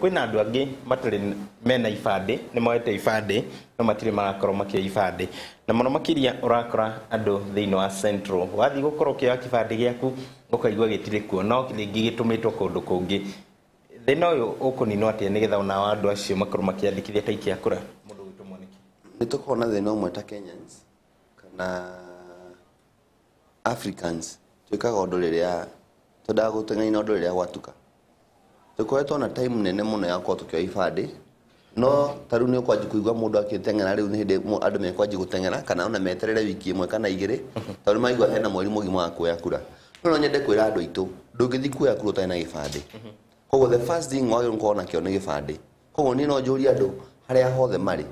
kwina andu angi matari mena ibande ni moete ibande no matire magakorwo makia ibande na muno makiria urakora andu thiini wa Central wathi gukorwo kia kibande giaku ukaigwa gitire kuo no kingi gitumitwo kundu kungi thina uyu ukuninwo atia nigetha ona andu acio makorwo makiandikithia ta ikia kura mundu witu mwaniki nitukona thina umwe ta Kenyans kana Africans twikaga undu riria twendaga guteng'ania undu riria gwatuka tukoretwo na time nene muno ya kwa tukio ibande no taru ni ukwaji kuigwa mundu akiteng'ena riu ni hindi andu mekwaji guteng'ena kana ona meterere wiki imwe kana igiri taru maigwa hena mweri mugima wa kuoya kura no nyende kwira andu aitu ndungithi kuoya kura utari gibande koguo the first thing wagä rwo na kä o nä gä bandä koguo nä no njå ria andå harä a hothe marä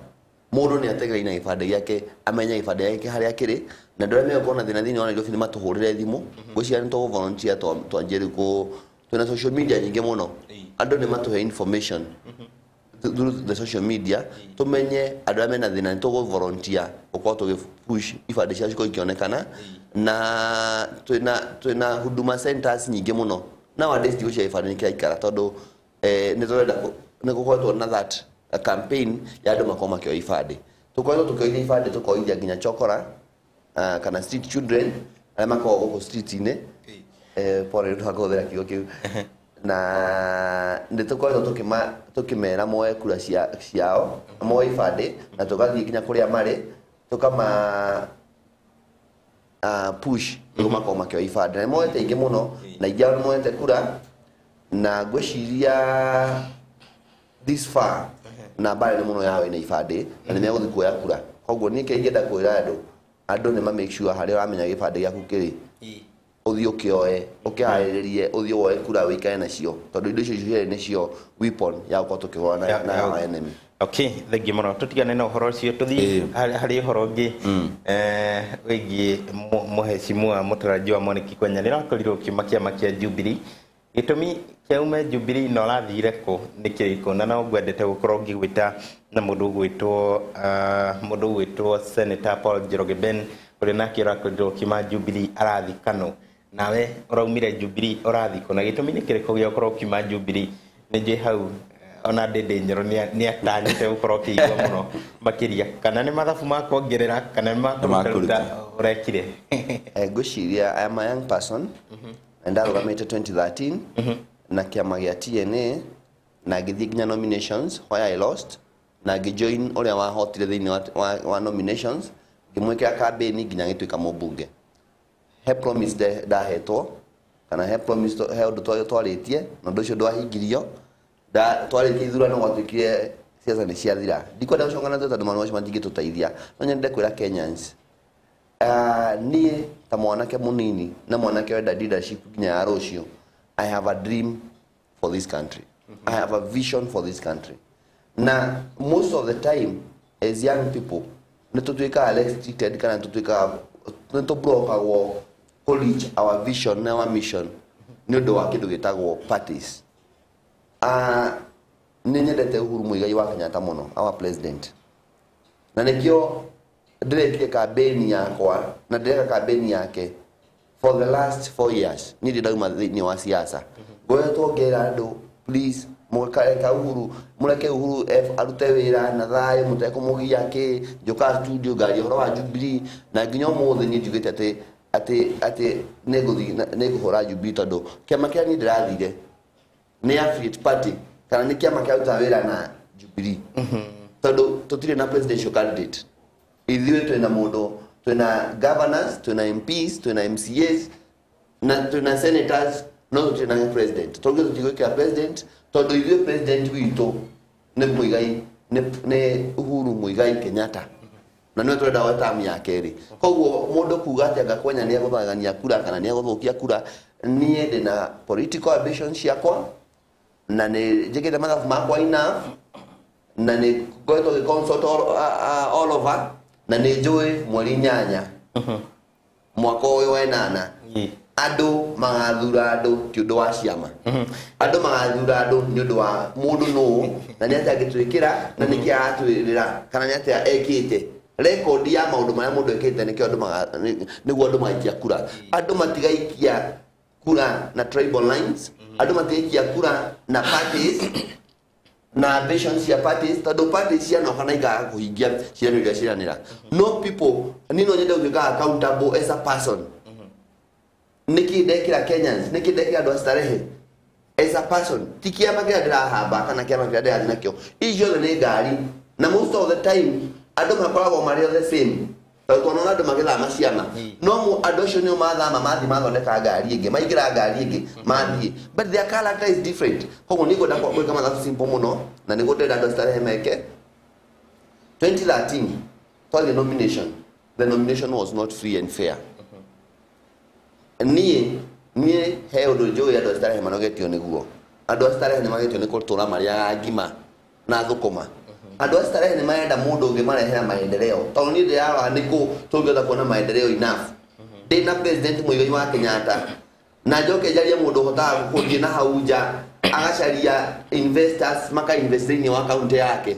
må ndå nä ategereire na gä bandä gä ake amenya gä bandä gäake harä a kä rä na ndå rä a megåkorwo na thä na thä inä wa Nairobi nä matå hå rä re thimå ngwä ciria nä tågå volunteer twanjä rä kå twä social media nyingä må no andå nä matå he information through the social media tå menye andå arä a mena thä na nä tågå volunteer gå korwo tå gä push ibandä cia cikorwo ikionekana na twä na huduma centers nyingä må no nowadays ndigå cia ibandä nä kä raikara tondå nä tårenda nä gå koretwo na that campaign ya andå makorwo makĩoya ibandä tå koretwo tå kĩoithia ibandä tå koithia nginya chokora kana street children arĩa makoragwo gũkũ street-inĩ pore nĩ twakũhũthĩra kiugo kĩu na nĩ tũkoretwo tũkĩmera moe kura ciao moe ibandĩ na tũgathiĩ nginya kũrĩa marĩ tũkama push nĩguo makorwo makĩoya ibandĩ na moete ingĩ mũno na ingĩ ao moete kura na ngwĩciria this far na mbarĩ nĩ mũno yao ĩna ibandĩ na nĩ megũthiĩ kuoya kura koguo niĩ kĩngĩenda kwĩra andũ nĩ ma make sure harĩa ũramenya gĩbandĩ gĩaku kĩrĩ ũthiĩ ũkĩoe ũkĩharĩrĩrie ũthiĩ woe kura wĩikare nacio tondũ indo icio ciothe nĩcio weapon ya gũkorwo tũkĩhũrana na enemy. Okay, thengi mũno tũtigane na ũhoro ũcio tũthiĩ harĩ ũhoro ũngĩ wĩgiĩ mũhecimiwa mũtarajiwa Mwaniki Kwenya nĩrakorirwo ũkiuma kĩama kĩa Jubilee gĩtũmi kĩaume Jubilee na ũrathire kũ nĩ kĩrĩkũ na no ngwendete gũkorwo ngĩgwĩta na mũndũ ũgwĩtwo Senator Paul Njoroge Ben ũrĩa nake ũrakorirwo ũkiuma Jubilee arathi Kano nawe ũraumire Jubilee ũrathi kũ na gĩtũmi nĩ kĩrĩkũ gĩa gũkorwo ũkiuma Jubilee nĩ njĩ hau ona Ndindi Nyoro nĩ atanyĩte gũkorwo ũkĩigua mũno makĩria kana nĩ mathabu ma kuongerera kana nĩ makũruta ũrekire. Ngwĩciria I am a young person na ndarũgamĩte 2013 na kĩama gĩa TNA na ngĩthiĩ nginya nominations where I lost na ngĩjoin ũrĩa wahotire thĩinĩ wa nominations ngĩmwĩkĩra campaign nginya ngĩtuĩka mũmbunge. He promise ndahetwo kana he promise he ũndũ twarĩtie na ũndũ ũcio ndwahingirio twarĩkia ithurano gwatuĩkire ciaca nĩ ciathira ndikwenda gũcongana tondũ maũndũ macio matingĩtũteithia no nyende kwĩra Kenyans niĩ ta mwanake mũnini na mwanake wenda leadership nginya ya rũciũ I have a dream for this country. I have a vision for this country. Na most of the time as young people nĩ tũtuĩkaga restricted kana nĩ tũbrokagwo to reach our vision na our mission nĩ ũndũ wa kĩndũ gĩtagwo parties. Nĩ nyendete Uhuru Muigai wa Kenyatta mũno our president na nĩkĩo ndĩrekire campaign yakwa na ndĩreka campaign yake for the last 4 years niĩ ndauma thĩinĩ wa siasa ngoretwo ngera andũ please mũkareka Uhuru mũreke Uhuru arute wĩra na thayũ mũtekũmũgia kĩ njoka studio ngaria ũhoro wa Jubilee na nginya ũmũthĩ niĩ njugĩte atĩ nĩngũhũra Jubilee tondũ kĩama kĩrĩa niĩ ndĩrathire nĩ affiliate party kana nĩ kĩama kĩaruta wĩra na Jubilee tondũ tũtirĩ na presidential candidate ithuĩ twĩna mũndũ twĩna governors twĩna MPs twĩna MCAs na twĩna senators no tũtirĩ na president tondũ tũtigwĩkĩra president tondũ ithuĩ president witũ nĩ Muigai nĩ Uhuru Muigai Kenyatta na nĩwe tũrenda wa term ya kerĩ koguo mũndũ kuuga atĩ anga Kwenya nĩ egũthagania kura kana nĩ egũthũkia kura niĩ ndĩna political ambitions ciakwa na nĩ njĩkĩte mathabu makwa enough na nĩ ngoretwo gĩ-consult all over na nĩ njũĩ mweri 8 mwaka ũyũ wa 8 andũ magathura andũ ti ũndũ wa ciama andũ magathura andũ nĩ ũndũ wa mũndũ nũ na nĩ atĩa angĩtwĩkĩra na nĩkĩ aratwĩrĩra kana nĩ atĩa ekĩte record ya maũndũ marĩa mũndũ ekĩte nĩguo andũ magaikia kura andũ matigaikia kura na tribal lines andũ matigaikia kura na parties na ambitions cia parties tado parties cia no kana igaga kuhingia ciraniro iria ciranira no people nino nyende gũtuĩka accountable as a person niki ndekira Kenyans niki ndekira andũ a Starehe as a person tikiama kĩrĩa ndĩrahamba kana kĩama kĩrĩa ndĩrathiĩ nakĩo icio nĩ ngari na most of the time andũ makoragwo marĩ the same tondũ andũ magĩthama ciama no andũ acio nĩo mathama mathi mathondeka ngari ĩngĩ maingĩra ngari ĩngĩ mathiĩ but their character is different koguo nĩ ngwenda gwĩka mathabu simple mũno na nĩguo ndĩrenda andũ Starehe meke 2013 for the nomination was not free and fair niĩ he ũndũ njũĩ andũ Starehe manogetio nĩguo andũ Starehe nĩ magetio nĩ kũtũra marĩa ngima na thũkũma andũ Starehe nĩ marenda mũndũ ũngĩ marehera maendeleo tondũ niĩ ndĩraga nĩkũ tũngĩhota kuona maendeleo enough ndĩna president Mũigai wa Kenyatta na njoke njarie mũndũ ũhotaga gũthiĩ na hau nja agacaria investors maka-invest thĩinĩ wa kaunti yake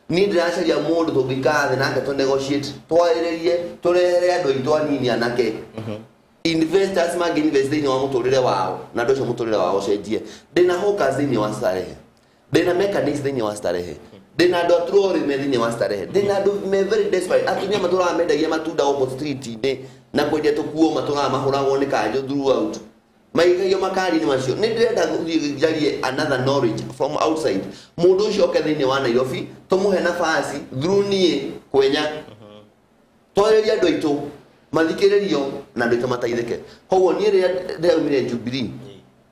niĩ ndĩracaria mũndũ tũngĩikara thĩ nake tũ negotiate twarĩrĩrie tũrehere andũ aitũ anini anake investors mag-invest thĩinĩ wa mũtũrĩre wao na andũ acio mũtũrĩre wao ũcenjie ndĩna hawkers thĩinĩ wa Starehe ndĩna mechanics thĩinĩ wa Starehe ndĩna andũ aturori me thĩinĩ wa Starehe ndĩna andũ me very desperate atumia matũraga mendagia matunda opo street-inĩ na kwendia tũkuo matũraga mahũragwo nĩ kanjũ throughout maigagio makari-inĩ macio nĩ ndĩrenda gũthiĩ njarie another knowledge from outside mũndũ ũcio oke thĩinĩ wa Nairobi tũmũhe nafasi through niĩ kwenya twarĩrie andũ aitũ mathikĩrĩrio na andũ aitũ mateithĩke koguo niĩ rĩrĩa ndĩraumire Jubilee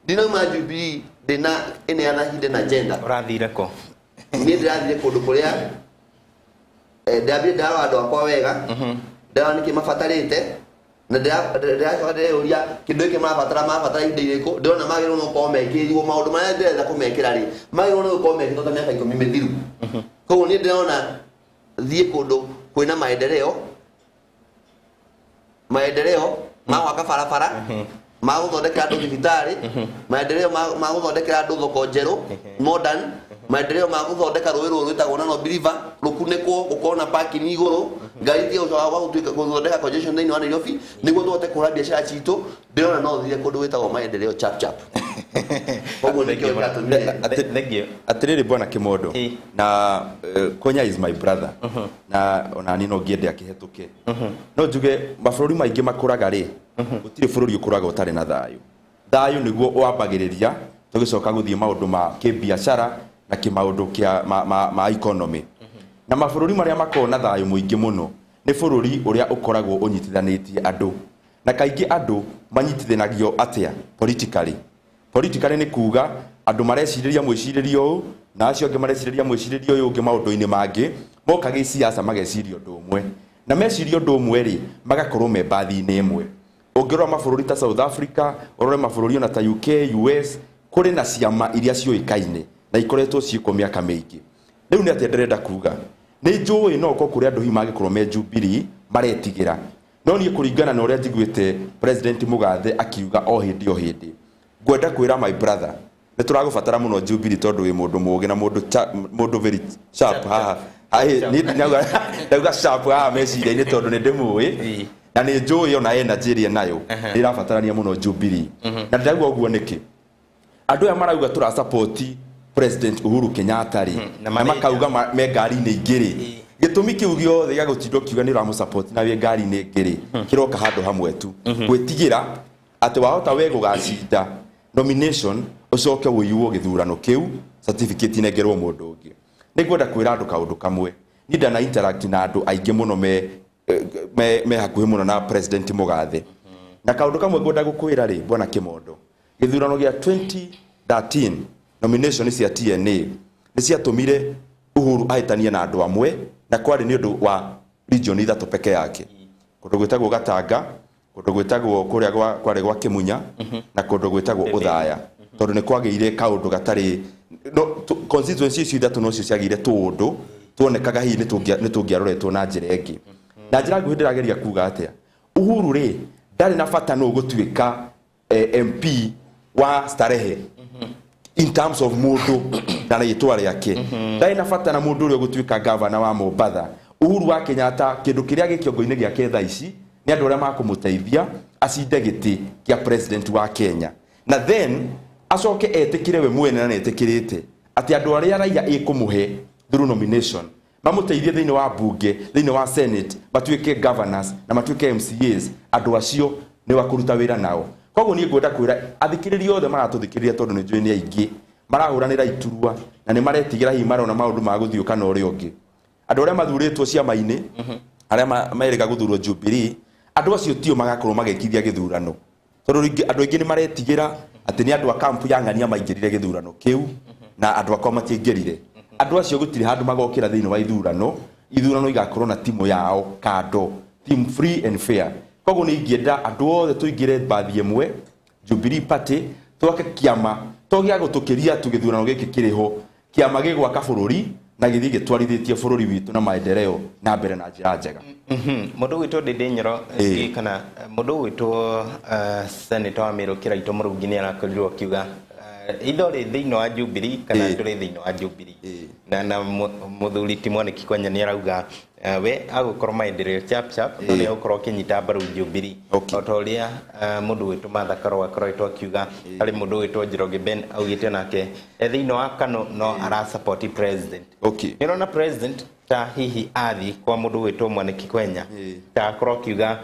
ndinauma Jubilee ndĩna ĩneana hidden agenda ũrathire kũ niĩ ndĩrathire kũndũ kũrĩa ndĩrambire ndarora andũ akwa wega ndarora nĩkĩ mabatarĩte na ndĩracokereria kĩndũ gĩkĩ marabatara indo irĩkũ ndĩrona magĩrĩirwo nĩ gũkorwo mekĩrĩirwo maũndũ marĩa ndĩrenda kũmekĩra rĩ magĩrĩirwo nĩ gũkorwo mekĩrĩtwo ta mĩaka 10 mĩthiru koguo niĩ ndĩrona thiĩ kũndũ kwĩna maendeleo ma gwaka barabara ma gũthondekera andũ thibitarĩ maendeleo ma gũthondekera andũ thoko njerũ modern maendeleo ma gũthondeka rũĩ rũrũ rwĩtagwo Nano River rũkunĩkwo gũkorwo na parking igũrũ ngari iria gũtuĩka gũthondeka congestion thĩinĩ wa Nairobi nĩguo tũhote kũhũra biacara citũ ndĩrona no thire kũndũ gwĩtagwo maendeleo chap koguo nĩkĩo gĩatũmire atĩrĩrĩ bwana Kĩmondo na Konya is my brother na ona niĩ no ngĩende akĩhetũke no njuge mabũrũri maingĩ makũraga rĩ gũtirĩ bũrũri ũkũraga ũtarĩ na thayũ nĩguo wambagĩrĩria tũgĩcoka gũthiĩ maũndũ ma kĩbiacara na kĩmaũndũ kĩa ma economy na mabũrũri marĩa makoragwo na thayũ mũingĩ mũno nĩ bũrũri ũrĩa ũkoragwo ũnyitithanĩtie andũ na kaingĩ andũ manyitithanagio atĩa politically nĩ kuga andũ marecirĩria mwĩcirĩrio ũũ na acio angĩ marecirĩria mwĩcirĩrio ũyũ ũngĩ maũndũ-inĩ mangĩ moka gĩsiasa mageciria ũndũ ũmwe na meciria ũndũ ũmwe rĩ magakorwo me mbathi-inĩ ĩmwe ũngĩrora mabũrũri ta South Africa ũrore mabũrũri ona ta UK US kũrĩ na ciama iria ciũĩkaine na ikoretwo ciĩko mĩaka mĩingĩ rĩu nĩ atĩ ndĩrenda kuga nĩ njũĩ no ko kũrĩ andũ hihi mangĩkorwo me Jubilee maretigĩra no niĩ kũringana na ũrĩa njiguĩte President Mũgathe akiuga o hĩndĩ ngwenda kwĩra my brother nĩ tũragũbatara mũno Jubilee tondũ wĩ mũndũ mũũgĩ na mũndũ very sharp haha ndauga sharp haha meciria-inĩ tondũ nĩ ndĩmũĩ na nĩ njũĩ ona energy ĩrĩa nayo nĩ ĩrabatarania mũno Jubilee na ndĩrauga ũguo nĩkĩ andũ aya marauga tũra support President Uhuru Kenyatta rĩ na makauga me ngari-inĩ ingĩ rĩ gĩtũmi kĩu gĩothe gĩa gũtinda kiuga nĩ ũramũsupport na wĩ ngari-inĩ ingĩ rĩ kĩroka handũ hamwe tu gwĩtigĩra atĩ wahota we gũgacinda nomination ũcoke wũiywo gĩthurano kĩu certificate nengerwo mũndũ ũngĩ nĩngwenda kwĩra andũ kaũndũ kamwe niĩ ndana interact na andũ aingĩ mũno me hakuhĩ mũno na President Mũgathe na kaũndũ kamwe ngwenda gũkwĩra rĩ bwana Kĩmondo gĩthurano gĩa 2013 nomination cia TNA nĩ ciatũmire Uhuru ahĩtanie na andũ amwe na kwarĩ nĩ ũndũ wa region ithatũ peke yake kũndũ gwĩtagwo Gatanga kũndũ gwĩtagwo kũrĩa kwarĩ gwa Kĩmunya na kũndũ gwĩtagwo Ũthaya tondũ nĩ kwagĩire kaũndũ gatarĩ constituency icio ithatũ no cio ciagĩire tũũndũ tuonekaga hihi nĩ tũngĩaroretwo na njĩra ĩngĩ na njĩra nguhĩ ndĩrageria kuga atĩa Uhuru rĩ ndarĩ na bata no gũtuĩka MP wa Starehe in terms of mũndũ na rĩtwa rĩake ndarĩ na bata na mũndũ ũrĩa gũtuĩka governor wa Mombatha Uhuru wa Kenyatta kĩndũ kĩrĩa gĩkĩongo-inĩ gĩake thaa ici nĩ andũ arĩa makũmũteithia acinde gĩtĩ kĩa president wa Kenya na then acoke etĩkĩre we mwene na etĩkĩrĩte ati andu aria raia ikumuhe through nomination mamuteithie thiini wa bunge thiini wa senate matuike governors na matuike MCAs andu acio ni wakuruta wira nao koguo ni ngwenda kwira athikiriria othe maratuthikiriria tondu ni njui ni aingi marahuranira iturua na ni maretigira hi marona maundu ma guthiuka na uria ungi andu aria mathuritwo ciama-ini aria maerega guthurwo Jubilee andu acio tio magakorwo magekithia githurano tondu andu aingi ni maretigira ati ni andu a kampu ya ng'ania maingirire githurano kiu na andu akwa matiingirire andu acio gutiri handu magokira thiini wa ithurano igakorwo na timu yao kando team free and fair koguo ni ingienda andu othe tuingire bathi imwe Jubilee Party twake kiama togia gutukiria tugithurano giki kiriho kiama gigwaka bururi na githi gitwarithitie bururi witu na maendeleo na mbere na njira njega mundu witwo Ndindinyoro kana mundu witwo senator wa Meru Kiraito Murungi ni arakorirwo kiuga idore thiini wa Jubilee kana ndore thiini wa Jubilee na muthuri Timothy Kwenya ni arauga we agukorwo maendeleo chap no ni agukorwo kinyita mbaru Jubilee otoria mundu witu Martha Karua akoretwo akiuga ari mundu witu Njoroge Ben augite nake thiini wa Kano no ara support president ni rona president ta hihi athi kwa mundu witu Mwaniki Kwenya ta akorwo akiuga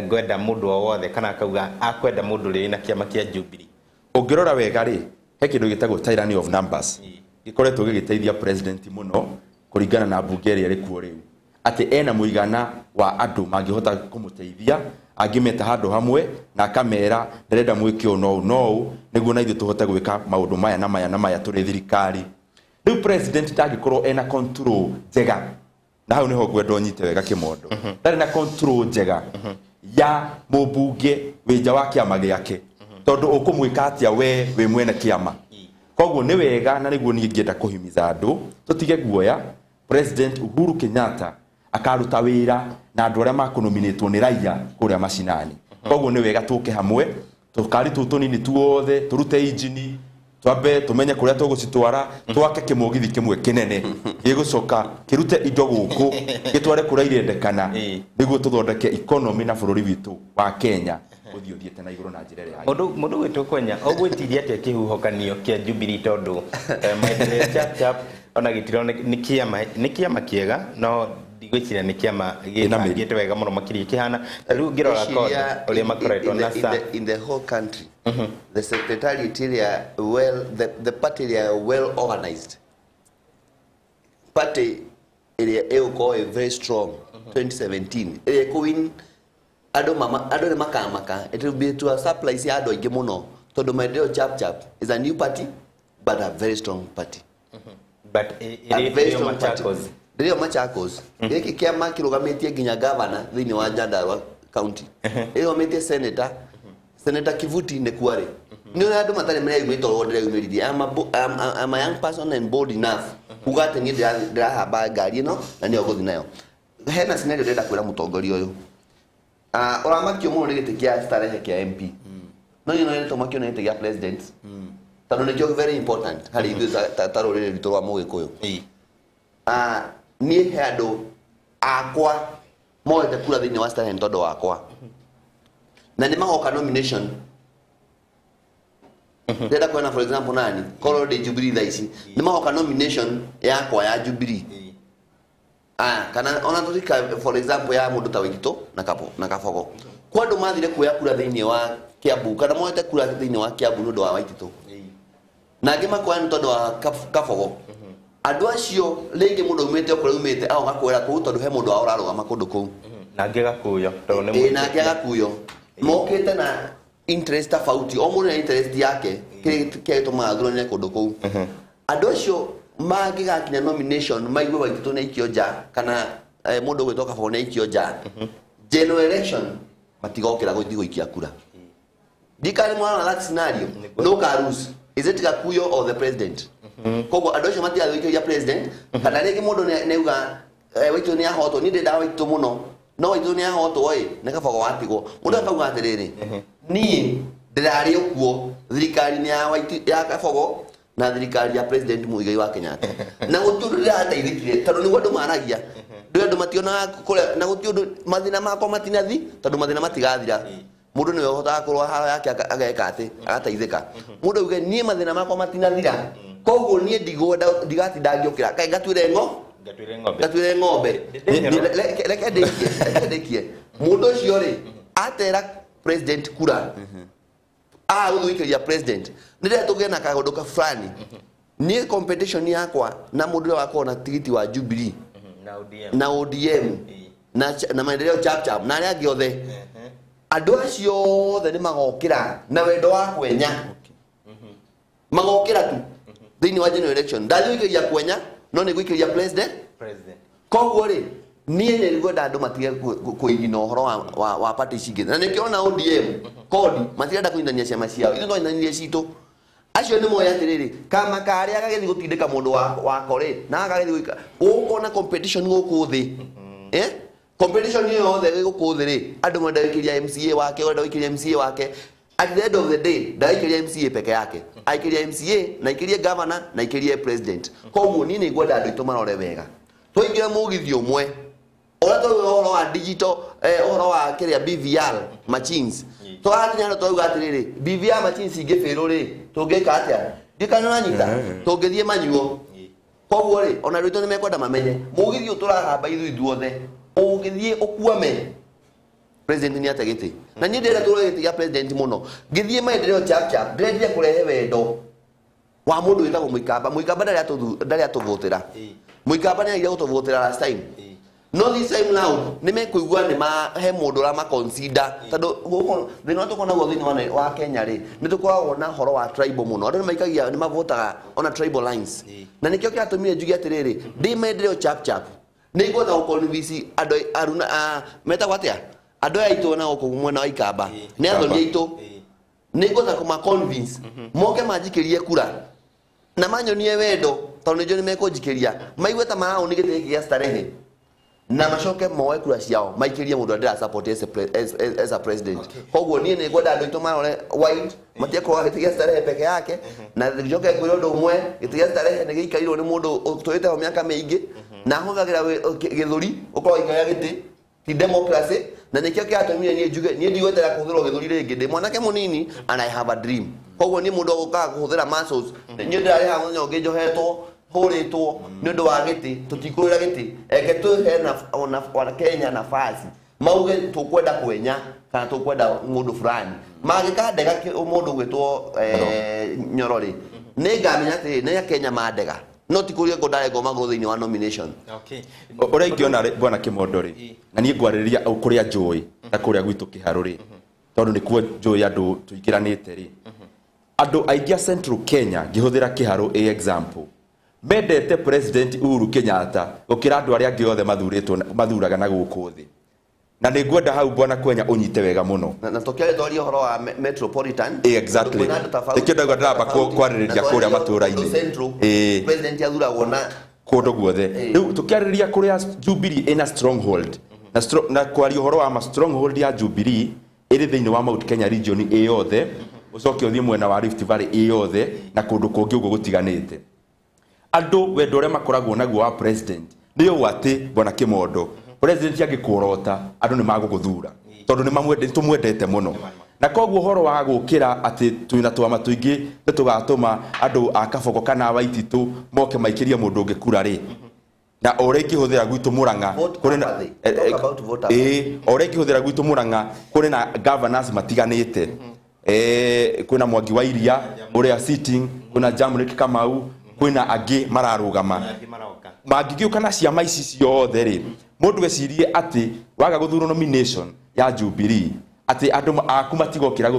gwenda mundu o wothe kana akauga akwenda mundu ri na kiama kia Jubilee ungirora wega ri he kindu gitagwo tyranny of numbers gikoretwo gigiteithia president muno kuringana na bunge ria rikuo riu ati ena muigana wa andu mangihota kumuteithia angimeta handu hamwe na akamera ndirenda mwikio no niguo na ithu tuhote gwika maundu maya na maya turi thirikari riu president tangikorwo ena control njega na hau niho gwenda nyite wega kimondo ndari na control njega ya mubunge winja wa kiama giake tondu ukumwika atia we mwene kiama koguo ni wega na niguo ni ngienda kuhimiza andu tutige guoya president Uhuru Kenyatta akaruta wira na andu aria makunominatwo ni raia kuria mashinani koguo ni wega tuke hamwe tukari tutunini tuothe turute injini twambe tumenye kuria tugucitwara twake kimugithi kimwe kinene gigucoka kirute indo guku gitware kuria irendekana niguo tuthondeke economy na bururi witu wa Kenya uthiothiete na iguru na njira ya mundu witu Kwenya ogwitiria atia kihuhokanio kia Jubilee tondu maendeleo chap ona gitiro ni kiama kiega no digwiciria ni kiama gite wega muno makiria kihana riu ngirora kote uri makoretwo na sa in the whole country the secretariat area the party area well organized party area eko very strong 2017 eko ado ni makamaka it will be to a supply si ado ingi muno tondu maendeleo chap is a new party but a very strong party but Rio Machakos giki kiama kirugametie ginya governor thiini wa Nyandarua county metie senator Kivuti ne kware ni andu matare mere yumitoro ndire yumiririe I'm a young person and bold enough kugate ni ndira hamba ngari no na ni oguthi nayo hena scenario ndenda kwira mutongoria uyu uramakio muno ni gite kia starehe kia MP no ni tomakio ni gite kia president tano ni very important hari ithu tataro riri ritorwa mugikuyu ni heado akwa moete kula thiini wa starehe ntondo wakwa na ni mahoka nomination ndenda kuona for example nani Kolo de Jubilee thaisi ni mahoka nomination yakwa ya Jubilee kana ona turika for example ya mundu ta Wikito na Kabogo kwa ndu mathire kuya kula thiini wa Kiambu kana moete kula thiini wa Kiambu ndu wa Wikito na ngima kwa ntondo wa Kabogo andu acio lingi mundu umite okore umite au gakwira ku tondu he mundu auraruga makundu ku na ngiga kuyo tondu ni na ngiga kuyo mokete na interest tofauti o mundu na interest yake kile tuma thuro ne kundu ku andu acio magiga kinya nomination maigwe Waitito na ikioja kana mundu gwitoka Kabogo na ikioja general election matigokira guthi guikia kura dikari mwana na scenario no carus is it Gakuyo or the president kogo adosho mati athikio ya president kana rigi mundu neuga Waitito ni ahoto ni ndenda Waitito muno no Waitito ni ahoto oi na Kabogo watigwo mundu akauga atiriri ni ndirari okuo thirikari ni ya Waitito ya Kabogo na thirikari ya president Muigai wa Kenyatta na gutundu rirateithikire tondu ni gwandu maragia ndu mationa na gutundu mathina makwa matinathi tondu mathina matigathira mundu niwe hotaga kurwa haro yake ageka ati agateithika mundu uge nie mathina makwa matinathira koguo nie digati dagiokira kai gatwire ng'ombe reke ndekie mundu ucio ri atera president kura uthuikiria president nire tuge na kagondoka fulani ni competition yakwa na mundu wakwa na tigiti wa Jubilee na ODM na maendeleo chap na ria giothe andu acio othe ni magokira na wendo wa kwenya magokira tu thini wa general election ndathuikiria kwenya no ni guikiria president koguo ri nie ni rigwenda andu matige kuigina uhoro wa party cingĩ na nikiona ODM kodi matirenda kuinania ciama ciao ithu no inanirie citu acio ni moya atiriri kama karia gagethi gutindika mundu wako ri na agagethi guika ukona competition guku thi competition yo yothe guku thi ri andu mwenda wikiria MCA wake wenda wikiria MCA wake at the end of the day ndaikiria MCA peke yake aikiria MCA na ikiria governor na ikiria president koguo ni ngwenda andu itu marore wega twaingira mugithio mwe ora to uhoro wa digital uhoro wa kiria BVR machines twathinya twauga atiriri BVR machines ingifiru ri tungika atia ndikana nyita tungithie manyuo koguo ri ona rito ni mekwenda mamenye mugithio turahamba ithuothe ungithie ukuame president ni ategete na ni ndira turagetiga president muno ngithie maendeleo chap ndirendia kurehe wendo wa mundu witagwo Muikamba ndari atuvutira Muikamba ni agira gutuvutira last time no this time now ni mekuigua ni mahe mundu ra ma consider tando guko thina tukona go thini wa Kenya ri ni tukoragwo na horo wa tribal muno andu maikagia ni mavotaga on a tribal lines na nikio kiatumire njugi atiriri ndi maendeleo chap ni igotha gukonvince andu aruna meta gwatia andu aitu na guko mwena wa Ikamba ni athoni aitu ni igotha kuma convince moke manjikirie kura na manyonie wendo tondu njo ni mekunjikiria maigwe ta marao ni gite kia starehe na macoke moe kura ciao maikirie mundu ndira support as a president koguo nie ni gwenda andu itu marore wide matia ko gitigia starehe peke yake na njoke kwiro ndu umwe gitigia starehe ni gikairwo ni mundu twite ho miaka mingi na huthagira githuri ukorwo ikaya giti ti democracy na nikio kiatumire nie njuge nie ndigwetera kuthirwo githuri ringi ndi mwanake munini and I have a dream koguo ni mundu uguka kuthira muscles nie ndari ha munyo ngijohetwo horetwo ni ndu wa giti tutikurira giti eke tu hena ona Kenya nafasi mauge tukwenda kwenya kana tukwenda mundu fulani magikandega mundu gwitwo Nyorori ni ngamenya ati ni Kenya mandega no tikurie ngondare ngoma thini wa nomination okay ora ingiona bwana Kimondori na ni ngwariria kuria njui na kuria gwitu Kiharuri tondu ni kuo njui andu tuikiranite ri andu aingia Central Kenya ngihuthira Kiharu example mendete president Uhuru Kenyatta gukira andu aria angi othe mathuraga na guku thi na ni ngwenda hau bwana Kwenya unyite wega muno na tokele thori horo wa metropolitan exactly tikenda gwenda kwaririria kuria matura-ini president athuragwo na kundu guothe riu tukiaririria kuria Jubilee ina stronghold na kwaria horo wa stronghold ya Jubilee iri thiini wa Mount Kenya region yothe ucoke uthie mwena wa Rift Valley yothe na kundu kungi uguo gutiganite andu wendo ria makoragwo naguo wa president niyo wati bwana Kimondo president yagikurota andu ni maguguthura tondu ni mamwende tumwendete muno na koguo horo wa gukira ati twina twama tuingi tugatuma andu akaboko kana waititu moke maikirie mundu ngikura ri na ore kihuthira gwitu Murang'a kuri na ore kihuthira gwitu Murang'a kuri na governors matiganite kuna Mwangi wa Iria uria sitting kuna Jamrick Kamau kwina angi mararugama mangigiuka na ciama ici ciothe ri mundu ecirie ati waga guthuro nomination ya Jubilee ati andu aku matigokira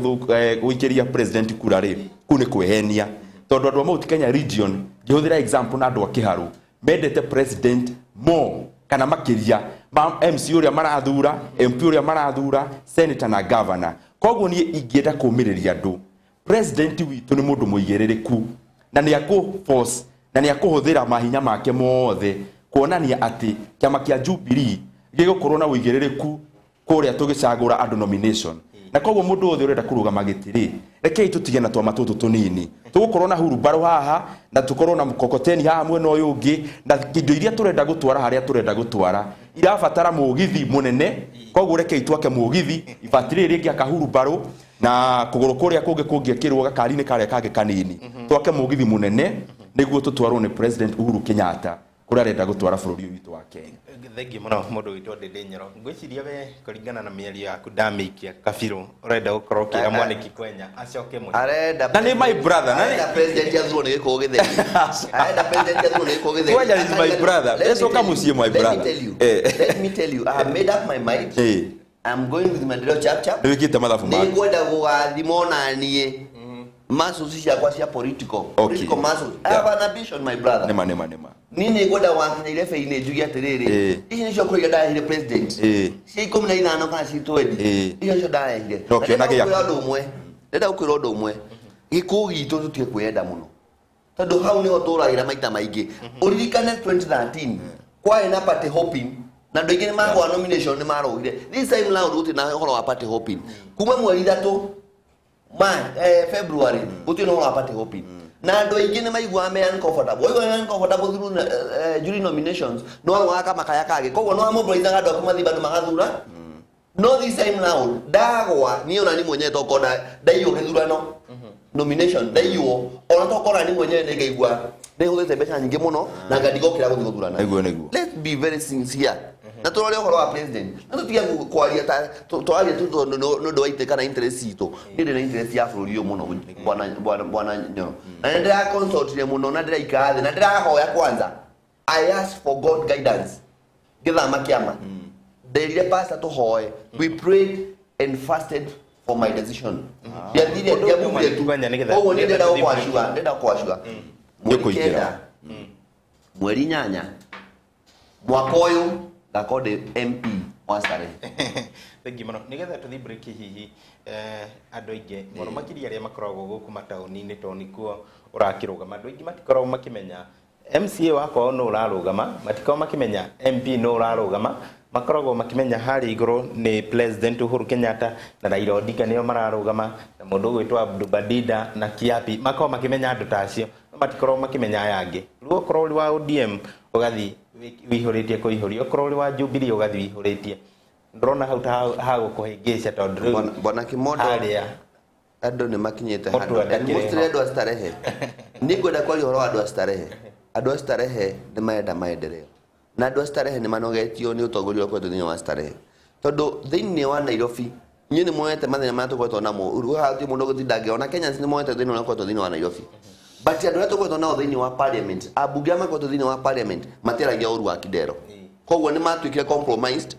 guikiria president kura ri ku ni kwehenia tondu andu Mount Kenya region ngihuthira example na andu a Kiharu mendete president mo kana makiria MC uria marathura MP uria marathura senator na governor koguo ni ingienda kumiriria andu president witu ni mundu muigiririku na ni force na ni akuhuthira mahinya make mothe kuonania ati kiama kia Jubilee gigukorwo na uigiririku kuria tugicagura andu nomination na koguo mundu othe urenda kurugama gitiri rekei tutige na twama tutu tunini tugukorwo na hurubaro haha na tukorwo na mkokoteni haha mwena uyu ungi na kindo iria turenda gutwara haria turenda gutwara irabatara mugithi munene koguo rekei twake mugithi ibatiri ringi akahurubaro na kuguru kuria kungi kungikirwo gakari-ini karia kage kanini twake mugithi munene niguo tutwarwo ni President Uhuru Kenyatta kuria arenda gutwara bururi witu wa Kenya. Thengi muno mundu witu Ndindi Nyoro ngwiciria we kuringana na mĩario yaku ndamikia Kabiru urenda gukorwo kira Mwaniki Kwenya acoke mu arenda na ni my brother na arenda president yathurwo ni gikuo githeri arenda president yathurwo ni gikuo githeri Kwenya is my brother ecoka mucie my brother. Let me tell you I have made up my mind. I'm going with Maendeleo chap niwikite mathabu ma nigwenda gugathimo na nie muscles ciakwa cia political muscles. I have an ambition my brother. Nema nini gwenda wakinya ile feine njugi atiriri ici nicio kuiga ndahire president cia 15 kana ci 20 icio ndahire okay na gya ndenda gukwira undu umwe gikuo gitu tutie kwenda muno tondu hau niho turagira maita maingi uririkane 2013 kwai na party hopping na ndu ingi magwa nomination ni marogire this time now ruti na horo wa party hopping kuma mweri 3 February guti no horo wa party hopping na ndo ingine maigwa me uncomfortable oyo uncomfortable through during nominations no waka makaya kage koguo no amobilize ngado kumathi bandu magathura no this time now dagwa ni ona ni mwenye tokona daiyo githurano nomination daiyo ona tokona ni mwenye ngeigwa ne huthete mbeca nyingi muno na ngadigokira guthurana niguo let's be very sincere na turore horo wa president na tutia kwaria ta twaria tu no ndo waite kana interest ito ndire na interest ya bururi yo muno bwana Nyoro na ndira consult muno na ndira ikaathe na ndira hoya kwanza I ask for God guidance githa makiama ndirire pastor to hoye we prayed and fasted for my decision ya ndire ya bubule tu owo ndira kwashua ngikuikira mweri nyanya mwaka uyu gakode MP wasare thank you muno nigetha tuthi break hihi andu aingi muno makiria aria makoragwo guku matauni-ini to nikuo urakirugama andu aingi matikoragwo makimenya MCA wako no urarugama matikoragwo makimenya MP no urarugama makoragwo makimenya hari iguru ni President Uhuru Kenyatta na Raila Odinga nio mararugama na mundu gwitwa Abdul Badida na Kiapi makoragwo makimenya andu tacio matikoragwo makimenya yangi ruo korori wa ODM ugathi wihuritie kuihuria korori wa Jubilee ugathi wihuritie ndrona hau ha gukuhingica tondu bwana Kimondo andu ni makinyete handu mustire andu astarehe nigwenda kwari horo andu astarehe ni maenda maendeleo na andu astarehe ni manogetio ni utongoria kwa thini wa starehe tondu thini wa Nairobi nyi ni moete mathenya matugwetwo namo uruga hati muno gutindage ona Kenya ni moete thini wa kwa thini wa Nairobi but andu atugwetwo nao thini wa parliament abunge makwa thini wa parliament materagia uru wa kidero koguo ni matuikire compromised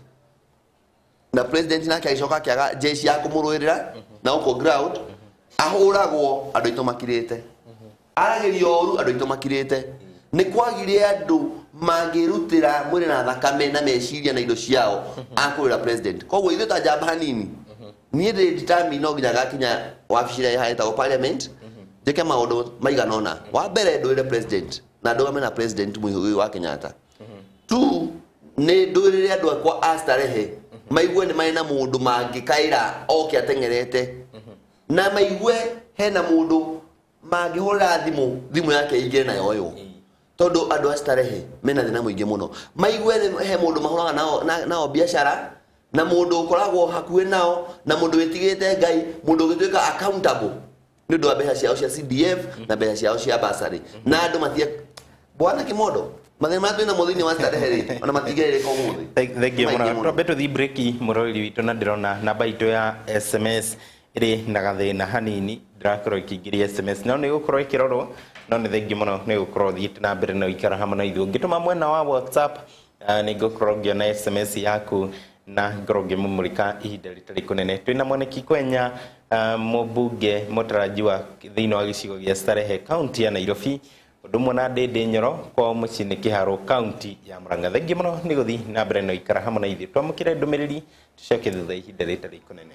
na president na kaicoka kiaga jeshi ya kumuruirira na uko ground ahuragwo andu ito makirite aragerio uru andu ito makirite ni kwagire andu mangirutira mwire na thakame na meciria na indo ciao akurira president koguo ithu ta jamba hanini ni determine no nginya gakinya wabicira ya haita parliament jeke maundu maiganona wa mbere ndwire president na ndugame na president muhiu wa Kenyatta tu ne ndwire andu akwa astarehe maigwe ni maina mundu mangikaira oke atengerete na maigwe hena mundu mangihura thimu yake igire na yoyo tondu andu astarehe mena thina muingi muno maigwe he mundu mahuraga nao biashara na mundu ukoragwo hakuhe nao na mundu witigite Ngai mundu ugituika accountable ni ndu mbeca ciao cia CDF na mbeca ciao cia basari na andu mathie bwana Kimondo mathina matu na muthini wa starehe ona matigere ko muthi thank you mwana robeto thi break murori witu na ndirona namba itu ya SMS iri na gathina hanini ndirakorwo ikingiria SMS no ni gukorwo ikirorwo no ni thank you muno ni gukorwo thiite na mbere na ikara hamwe na ithu ngituma mwena wa WhatsApp ni gukorwo ngiona SMS yaku na ngorwo ngimumurika ihinda ritari kunene twina Mwaniki Kwenya mubunge mutarajiwa thiini wa gicigo gia Starehe county ya Nairobi undu mwana Ndindi Nyoro kwa mucini Kiharo county ya Murang'a thengi muno ni guthi na mbere no ikara hamwe na ithu twamukire ndumiriri tucoke thutha ihinda ritari kunene.